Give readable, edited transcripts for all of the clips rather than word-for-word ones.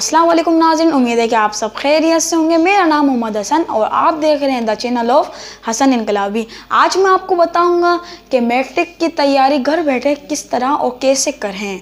अस्सलाम वालेकुम नाज़रीन, उम्मीद है कि आप सब खैरियत से होंगे। मेरा नाम मोहम्मद हसन और आप देख रहे हैं द चैनल ऑफ हसन इनकलाबी। आज मैं आपको बताऊंगा कि मैट्रिक की तैयारी घर बैठे किस तरह और कैसे करें।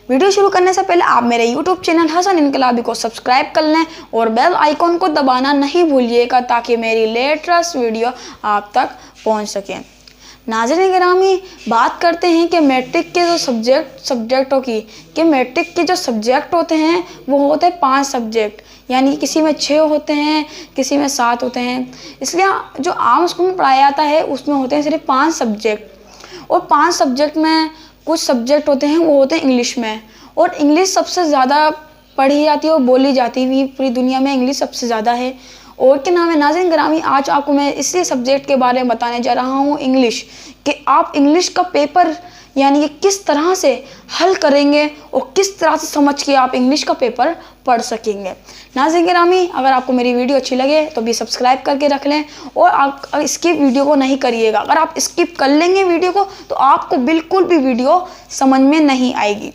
वीडियो शुरू करने से पहले आप मेरे यूट्यूब चैनल हसन इनकलाबी को सब्सक्राइब कर लें और बेल आइकॉन को दबाना नहीं भूलिएगा ताकि मेरी लेटेस्ट वीडियो आप तक पहुँच सके। नाज़रीन गिरामी, बात करते हैं कि मैट्रिक के जो सब्जेक्टों की कि मैट्रिक के जो सब्जेक्ट होते हैं वो होते हैं 5 सब्जेक्ट, यानी किसी में 6 होते हैं, किसी में 7 होते हैं। इसलिए जो आम स्कूल में पढ़ाया जाता है उसमें होते हैं सिर्फ 5 सब्जेक्ट। और 5 सब्जेक्ट में कुछ सब्जेक्ट होते हैं वो होते हैं इंग्लिश में, और इंग्लिश सबसे ज़्यादा पढ़ी जाती है और बोली जाती हुई पूरी दुनिया में इंग्लिश सबसे ज़्यादा है। और क्या नाम है नाज़रीन ग्रामी, आज आपको मैं इसी सब्जेक्ट के बारे में बताने जा रहा हूँ, इंग्लिश, कि आप इंग्लिश का पेपर यानी कि किस तरह से हल करेंगे और किस तरह से समझ के आप इंग्लिश का पेपर पढ़ सकेंगे। नाज़रीन ग्रामी, अगर आपको मेरी वीडियो अच्छी लगे तो भी सब्सक्राइब करके रख लें और आप स्किप वीडियो को नहीं करिएगा। अगर आप स्किप कर लेंगे वीडियो को तो आपको बिल्कुल भी वीडियो समझ में नहीं आएगी।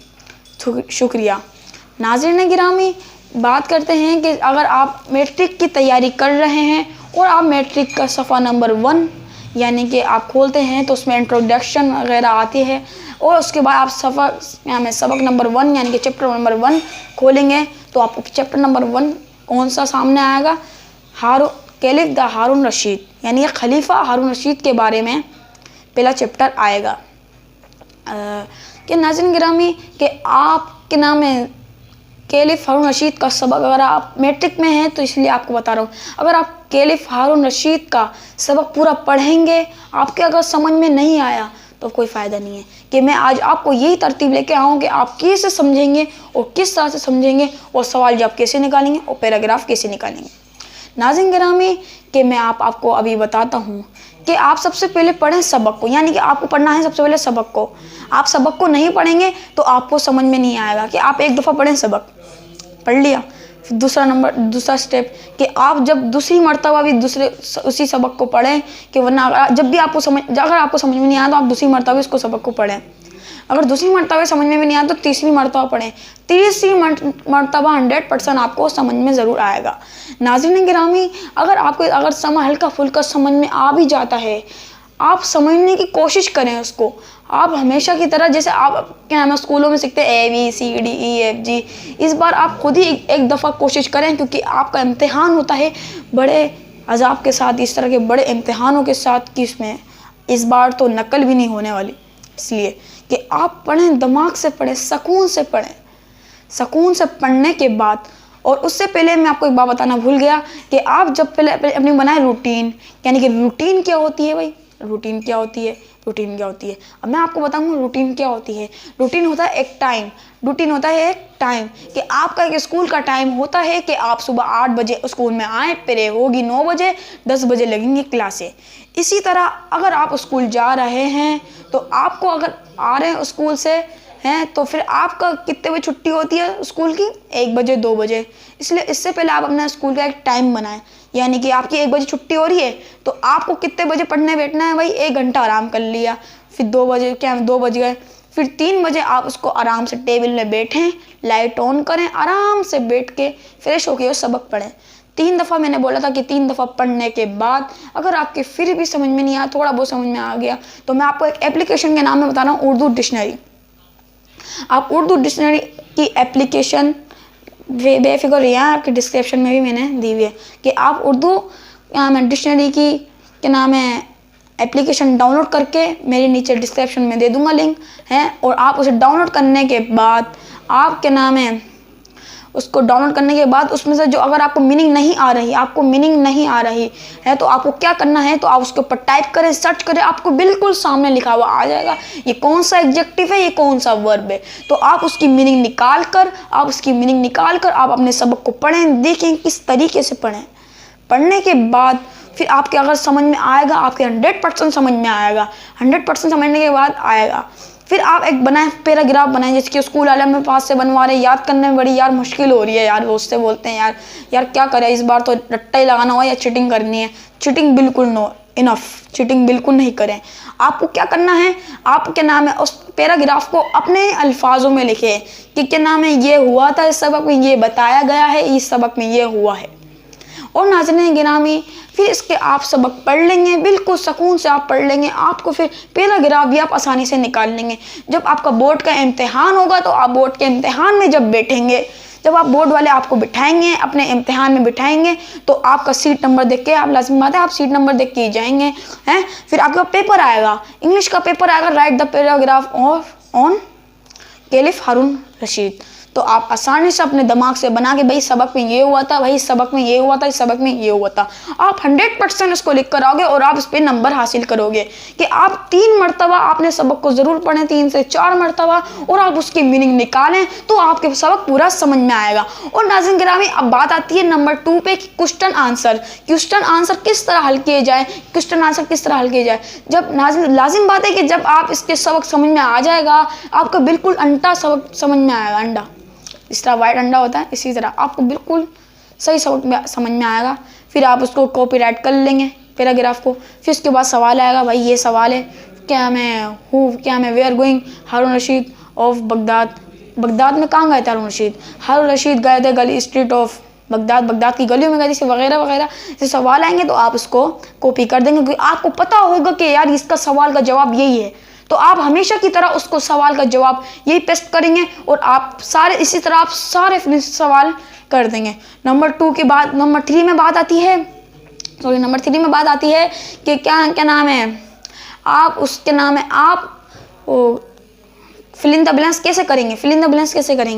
शुक्रिया। नाज़रीन गिरामी, बात करते हैं कि अगर आप मैट्रिक की तैयारी कर रहे हैं और आप मैट्रिक का सफ़ा नंबर 1 यानी कि आप खोलते हैं तो उसमें इंट्रोडक्शन वगैरह आती है, और उसके बाद आप सबक नंबर 1 यानी कि चैप्टर नंबर 1 खोलेंगे तो आपको चैप्टर नंबर 1 कौन सा सामने आएगा, कैलिफ द हारून रशीद यानी कि खलीफा हारून रशीद के बारे में पहला चैप्टर आएगा। कि नाज़रीन गिरामी कि आप के नाम है कैलिफ हारून रशीद का सबक, अगर आप मैट्रिक में हैं तो इसलिए आपको बता रहा हूँ, अगर आप कैलिफ हारून रशीद का सबक पूरा पढ़ेंगे, आपके अगर समझ में नहीं आया तो कोई फ़ायदा नहीं है। कि मैं आज आपको यही तरतीब लेके आऊँ कि आप कैसे समझेंगे और किस तरह से समझेंगे और सवाल जवाब कैसे निकालेंगे और पैराग्राफ कैसे निकालेंगे। नाज़रीन गिरामी कि मैं आपको अभी बताता हूँ कि आप सबसे पहले पढ़ें सबक को, यानी कि आपको पढ़ना है सबसे पहले सबक को। आप सबक को नहीं पढ़ेंगे तो आपको समझ में नहीं आएगा। कि आप एक दफ़ा पढ़ें, सबक पढ़ लिया, फिर दूसरा स्टेप कि आप जब दूसरी मर्तबा भी उसी सबक को पढ़ें, कि वरना अगर आपको समझ में नहीं आया तो आप दूसरी मर्तबा इसको सबक को पढ़ें। अगर दूसरी मर्तबा समझ में भी नहीं आया तो तीसरी मर्तबा पढ़ें। तीसरी मर्तबा 100% आपको समझ में ज़रूर आएगा। नाज़रीन गिरामी, अगर हल्का फुल्का समझ में आ भी जाता है, आप समझने की कोशिश करें उसको। आप हमेशा की तरह जैसे आप क्या नाम है स्कूलों में सीखते हैं ABCDEFG, इस बार आप खुद ही एक दफ़ा कोशिश करें, क्योंकि आपका इम्तिहान होता है बड़े अजाब के साथ, इस तरह के बड़े इम्तिहानों के साथ कि इसमें इस बार तो नकल भी नहीं होने वाली। इसलिए कि आप पढ़ें, दिमाग से पढ़ें, सुकून से पढ़ें। सुकून से पढ़ने के बाद, और उससे पहले मैं आपको एक बात बताना भूल गया कि आप जब पहले अपनी बनाए रूटीन, यानी कि रूटीन क्या होती है भाई, रूटीन क्या होती है। अब मैं आपको बताऊंगा रूटीन क्या होती है। रूटीन होता है एक टाइम कि आपका एक स्कूल का टाइम होता है कि आप सुबह 8 बजे स्कूल में आए, प्रे होगी 9 बजे, 10 बजे लगेंगी क्लासें। इसी तरह अगर आप स्कूल जा रहे हैं तो आपको अगर आ रहे हैं स्कूल से हैं तो फिर आपका कितने बजे छुट्टी होती है स्कूल की, 1 बजे 2 बजे। इसलिए इससे पहले आप अपना स्कूल का एक टाइम बनाएं, यानी कि आपकी 1 बजे छुट्टी हो रही है तो आपको कितने बजे पढ़ने बैठना है भाई, 1 घंटा आराम कर लिया, फिर 2 बज गए, फिर 3 बजे आप उसको आराम से टेबल में बैठें, लाइट ऑन करें, आराम से बैठ के फ्रेश होकर सबक पढ़ें। 3 दफ़ा मैंने बोला था कि 3 दफ़ा पढ़ने के बाद अगर आपके फिर भी समझ में नहीं आया, थोड़ा बहुत समझ में आ गया, तो मैं आपको एक एप्लीकेशन के नाम में बता रहा हूँ, उर्दू डिक्शनरी। आप उर्दू डिक्शनरी की एप्लीकेशन बेफिक्र, यहाँ आपके डिस्क्रिप्शन में भी मैंने दी हुई है कि आप उर्दू डिक्शनरी की क्या नाम है एप्लीकेशन डाउनलोड करके मेरे नीचे डिस्क्रिप्शन में दे दूंगा लिंक है, और आप उसे डाउनलोड करने के बाद आप क्या नाम है उसको डाउनलोड करने के बाद उसमें से जो अगर आपको मीनिंग नहीं आ रही है तो आपको क्या करना है, तो आप उसके ऊपर टाइप करें, सर्च करें, आपको बिल्कुल सामने लिखा हुआ आ जाएगा ये कौन सा एडजेक्टिव है, ये कौन सा वर्ब है। तो आप उसकी मीनिंग निकाल कर आप अपने सबक को पढ़ें, देखें किस तरीके से पढ़ें। पढ़ने के बाद फिर आपके अगर समझ में आएगा, आपके 100% समझ में आएगा, 100% समझने के बाद आएगा, फिर आप एक पैराग्राफ बनाएं जिसके स्कूल वाले में पास से बनवा रहे, याद करने में बड़ी यार मुश्किल हो रही है यार, दोस्त से बोलते हैं यार क्या करें इस बार तो रट्टा ही लगाना हुआ या चीटिंग करनी है। चीटिंग बिल्कुल नो, इनफ, चीटिंग बिल्कुल नहीं करें। आपको क्या करना है, आप क्या नाम है उस पैराग्राफ को अपने अल्फाजों में लिखें कि क्या नाम है ये हुआ था इस सबक में, ये बताया गया है इस सबक में ये हुआ है। और नाज़रीन गिरामी फिर इसके आप सबक पढ़ लेंगे, बिल्कुल सुकून से आप पढ़ लेंगे, आपको फिर पैराग्राफ भी आप आसानी से निकाल लेंगे। जब आपका बोर्ड का इम्तिहान होगा तो आप बोर्ड के इम्तिहान में जब बैठेंगे, जब आप बोर्ड वाले आपको बिठाएंगे, अपने इम्तिहान में बिठाएंगे, तो आपका सीट नंबर देख के आप लाज़मी बात है आप सीट नंबर देख के ही जाएंगे हैं। फिर आपका पेपर आएगा, इंग्लिश का पेपर आएगा, write the paragraph on caliph Harun Rashid. तो आप आसानी से अपने दिमाग से बना के भाई सबक में ये हुआ था, भाई सबक में ये हुआ था, इस सबक में ये हुआ था, आप 100% इसको लिख कर आओगे और आप इस पर नंबर हासिल करोगे कि आप 3 मरतबा आपने सबक को ज़रूर पढ़ें, 3 से 4 मरतबा, और आप उसकी मीनिंग निकालें तो आपके सबक पूरा समझ में आएगा। और नाज़रीन गिरामी अब बात आती है नंबर 2 पे कि क्वेश्चन आंसर किस तरह हल किए जाए, क्वेश्चन आंसर किस तरह हल किए जाए। जब लाजिम बात है कि जब आप इसके सबक समझ में आ जाएगा, आपको बिल्कुल अंडा सबक समझ में आएगा, अंडा इस तरह वाइट अंडा होता है, इसी तरह आपको बिल्कुल सही सबक समझ में आएगा। फिर आप उसको कॉपी राइट कर लेंगे पैराग्राफ को। फिर उसके बाद सवाल आएगा, भाई ये सवाल है क्या मैं where going Haroon Rashid of Baghdad में कहाँ गए थे हारून रशीद गए थे गली स्ट्रीट ऑफ बगदाद की गलियों में गए थे, वगैरह वगैरह। जैसे सवाल आएंगे तो आप उसको कॉपी कर देंगे, क्योंकि आपको पता होगा कि यार इसका सवाल का जवाब यही है, तो आप हमेशा की तरह उसको सवाल का जवाब यही पेस्ट करेंगे और आप सारे इसी तरह आप सारे सवाल कर देंगे। नंबर 2 के बाद नंबर 3 में बात आती है कि क्या नाम है आप उसके नाम है आप फिल इन द ब्लैंक्स कैसे करेंगे,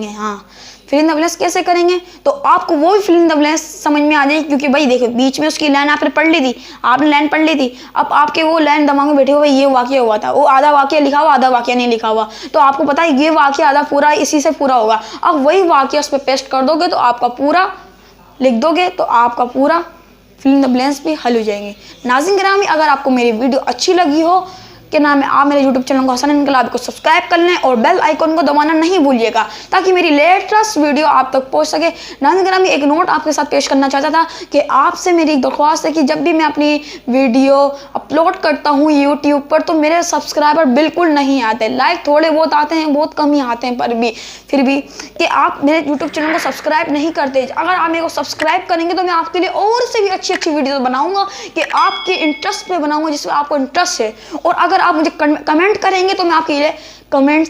हाँ फिल इन द ब्लैंक्स कैसे करेंगे। तो आपको वो भी फिल इन द ब्लैंक्स समझ में आ जाए, क्योंकि भाई देखो बीच में उसकी लाइन आपने पढ़ ली थी, अब आपके वो लाइन दिमाग में बैठे हुए ये वाक़या हुआ था, वो आधा वाक़या लिखा हुआ आधा वाक़या नहीं लिखा हुआ, तो आपको पता है ये वाक़या आधा पूरा इसी से पूरा होगा। अब वही वाक़या उस पर पेस्ट कर दोगे तो आपका पूरा लिख दोगे तो आपका पूरा फिल इन द ब्लैंक्स भी हल हो जाएंगे। नाज़रीन गिरामी अगर आपको मेरी वीडियो अच्छी लगी हो क्या नाम है आप मेरे YouTube चैनल को हसन इनकलाबी को सब्सक्राइब कर लें और बेल आइकन को दबाना नहीं भूलिएगा, ताकि मेरी लेटेस्ट वीडियो आप तक पहुंच सके। नाज़रीन गिरामी एक नोट आपके साथ पेश करना चाहता था कि आपसे मेरी एक दरख्वास्त है कि जब भी मैं अपनी वीडियो अपलोड करता हूं YouTube पर तो मेरे सब्सक्राइबर बिल्कुल नहीं आते, लाइक थोड़े बहुत आते हैं, बहुत कम ही आते हैं, पर भी फिर भी कि आप मेरे YouTube चैनल को सब्सक्राइब नहीं करते। अगर आप मेरे को सब्सक्राइब करेंगे तो मैं आपके लिए और से भी अच्छी वीडियो बनाऊँगा कि आपके इंटरेस्ट पर बनाऊँगा, जिसमें आपको इंटरेस्ट है। और अगर आप मुझे कमेंट करेंगे तो मैं आपके लिए कमेंट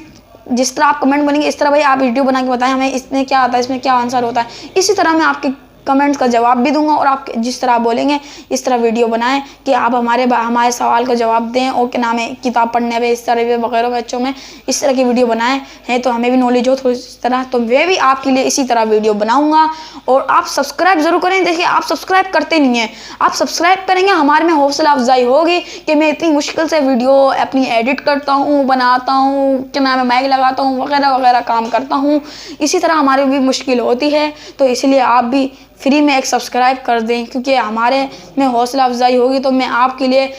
जिस तरह आप कमेंट बनेंगे इस तरह भाई आप वीडियो बना के बताएं हमें इसमें क्या आता है, इसमें क्या आंसर होता है, इसी तरह मैं आपके कमेंट्स का जवाब भी दूंगा और आप जिस तरह बोलेंगे इस तरह वीडियो बनाएं कि आप हमारे सवाल का जवाब दें और क्या नाम है किताब पढ़ने में इस तरह वगैरह बच्चों में इस तरह की वीडियो बनाएं हैं तो हमें भी नॉलेज हो थोड़ी इस तरह, तो मैं भी आपके लिए इसी तरह वीडियो बनाऊंगा। और आप सब्सक्राइब ज़रूर करें, देखिए आप सब्सक्राइब करते नहीं हैं, आप सब्सक्राइब करेंगे हमारे में हौसला अफजाई होगी कि मैं इतनी मुश्किल से वीडियो अपनी एडिट करता हूँ, बनाता हूँ, क्या नाम है माइक लगाता हूँ, वगैरह वगैरह काम करता हूँ, इसी तरह हमारी भी मुश्किल होती है। तो इसलिए आप भी फ्री में एक सब्सक्राइब कर दें, क्योंकि हमारे में हौसला अफजाई होगी तो मैं आपके लिए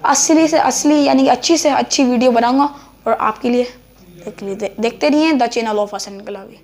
असली से असली यानी कि अच्छी से अच्छी वीडियो बनाऊंगा और आपके लिए देखते रहिए द चैनल ऑफ हसन इनकलाबी।